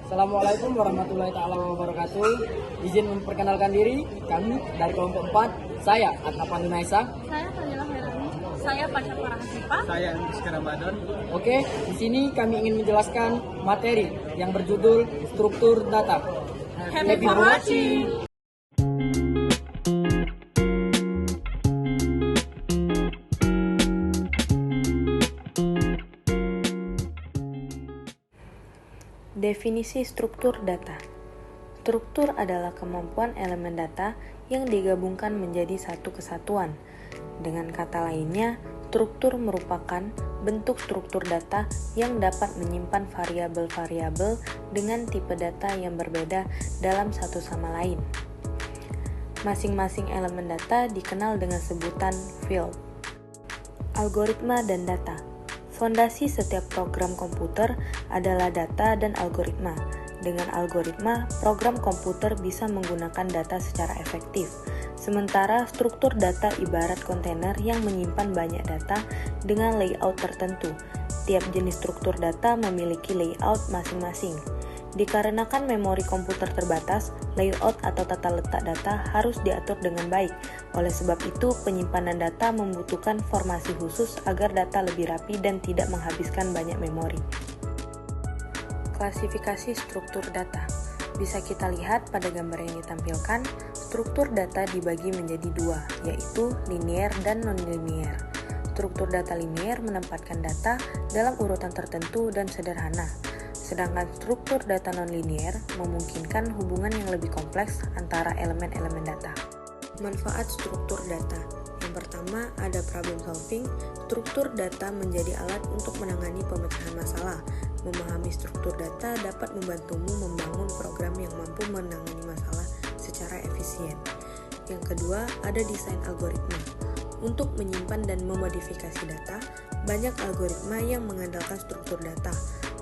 Assalamualaikum warahmatullahi taala wabarakatuh. Izin memperkenalkan diri, kami dari kelompok 4. Saya Adna Pandunaisa. Saya Fadila Herani. Saya Pasha Farahasipa. Saya Rizky Ramadan. Oke, di sini kami ingin menjelaskan materi yang berjudul struktur data. Happy watching. Definisi struktur data. Struktur adalah kemampuan elemen data yang digabungkan menjadi satu kesatuan. Dengan kata lainnya, struktur merupakan bentuk struktur data yang dapat menyimpan variabel-variabel dengan tipe data yang berbeda dalam satu sama lain. Masing-masing elemen data dikenal dengan sebutan field. Algoritma dan data. Fondasi setiap program komputer adalah data dan algoritma. Dengan algoritma, program komputer bisa menggunakan data secara efektif. Sementara struktur data ibarat kontainer yang menyimpan banyak data dengan layout tertentu. Tiap jenis struktur data memiliki layout masing-masing. Dikarenakan memori komputer terbatas, layout atau tata letak data harus diatur dengan baik. Oleh sebab itu, penyimpanan data membutuhkan formasi khusus agar data lebih rapi dan tidak menghabiskan banyak memori. Klasifikasi struktur data. Bisa kita lihat pada gambar yang ditampilkan, struktur data dibagi menjadi dua, yaitu linear dan non-linear. Struktur data linear menempatkan data dalam urutan tertentu dan sederhana. Sedangkan struktur data non-linear memungkinkan hubungan yang lebih kompleks antara elemen-elemen data. Manfaat struktur data. Yang pertama, ada problem solving. Struktur data menjadi alat untuk menangani pemecahan masalah. Memahami struktur data dapat membantumu membangun program yang mampu menangani masalah secara efisien. Yang kedua, ada desain algoritma. Untuk menyimpan dan memodifikasi data, banyak algoritma yang mengandalkan struktur data.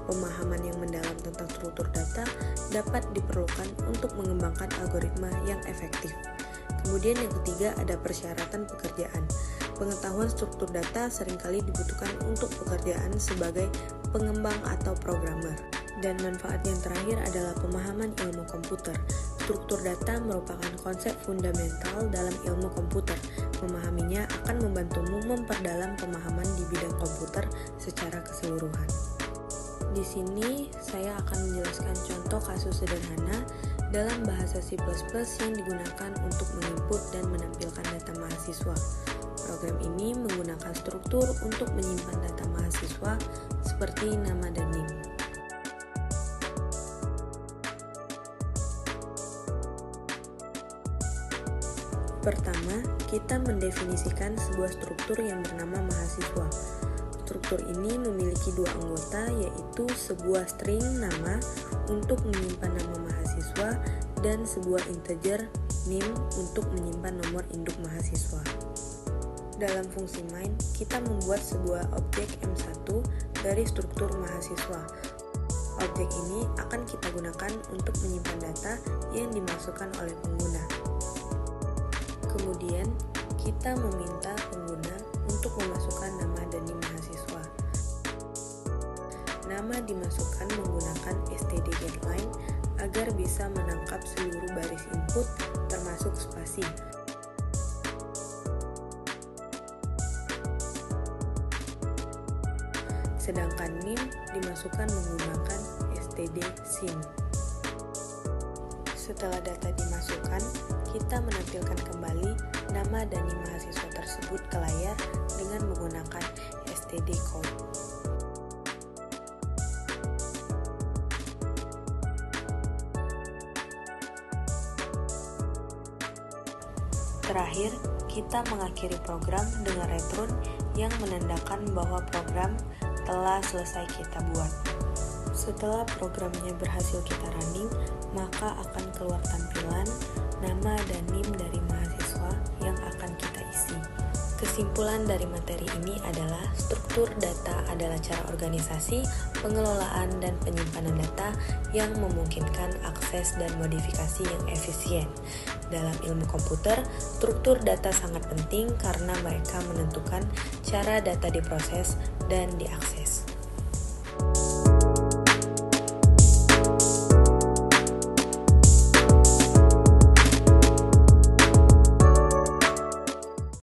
Pemahaman yang mendalam tentang struktur data dapat diperlukan untuk mengembangkan algoritma yang efektif. Kemudian yang ketiga ada persyaratan pekerjaan. Pengetahuan struktur data seringkali dibutuhkan untuk pekerjaan sebagai pengembang atau programmer. Dan manfaat yang terakhir adalah pemahaman ilmu komputer. Struktur data merupakan konsep fundamental dalam ilmu komputer. Memahaminya akan membantumu memperdalam pemahaman di bidang komputer secara keseluruhan. Di sini saya akan menjelaskan contoh kasus sederhana dalam bahasa C++ yang digunakan untuk menginput dan menampilkan data mahasiswa. Program ini menggunakan struktur untuk menyimpan data mahasiswa seperti nama dan NIM. Pertama, kita mendefinisikan sebuah struktur yang bernama mahasiswa. Struktur ini memiliki dua anggota, yaitu sebuah string nama untuk menyimpan nama mahasiswa dan sebuah integer NIM untuk menyimpan nomor induk mahasiswa. Dalam fungsi main, kita membuat sebuah objek M1 dari struktur mahasiswa. Objek ini akan kita gunakan untuk menyimpan data yang dimasukkan oleh pengguna. Kemudian, kita meminta pengguna untuk memasukkan nama dan NIM mahasiswa. Nama dimasukkan menggunakan std_getLine agar bisa menangkap seluruh baris input termasuk spasi. Sedangkan NIM dimasukkan menggunakan std_sin. Setelah data dimasukkan, kita menampilkan kembali nama dan NIM mahasiswa tersebut ke layar dengan menggunakan std_code. Terakhir, kita mengakhiri program dengan return yang menandakan bahwa program telah selesai kita buat. Setelah programnya berhasil kita running, maka akan keluar tampilan nama dan NIM dari mahasiswa yang akan kita isi. Kesimpulan dari materi ini adalah struktur data adalah cara organisasi, pengelolaan, dan penyimpanan data yang memungkinkan akses dan modifikasi yang efisien. Dalam ilmu komputer, struktur data sangat penting karena mereka menentukan cara data diproses dan diakses.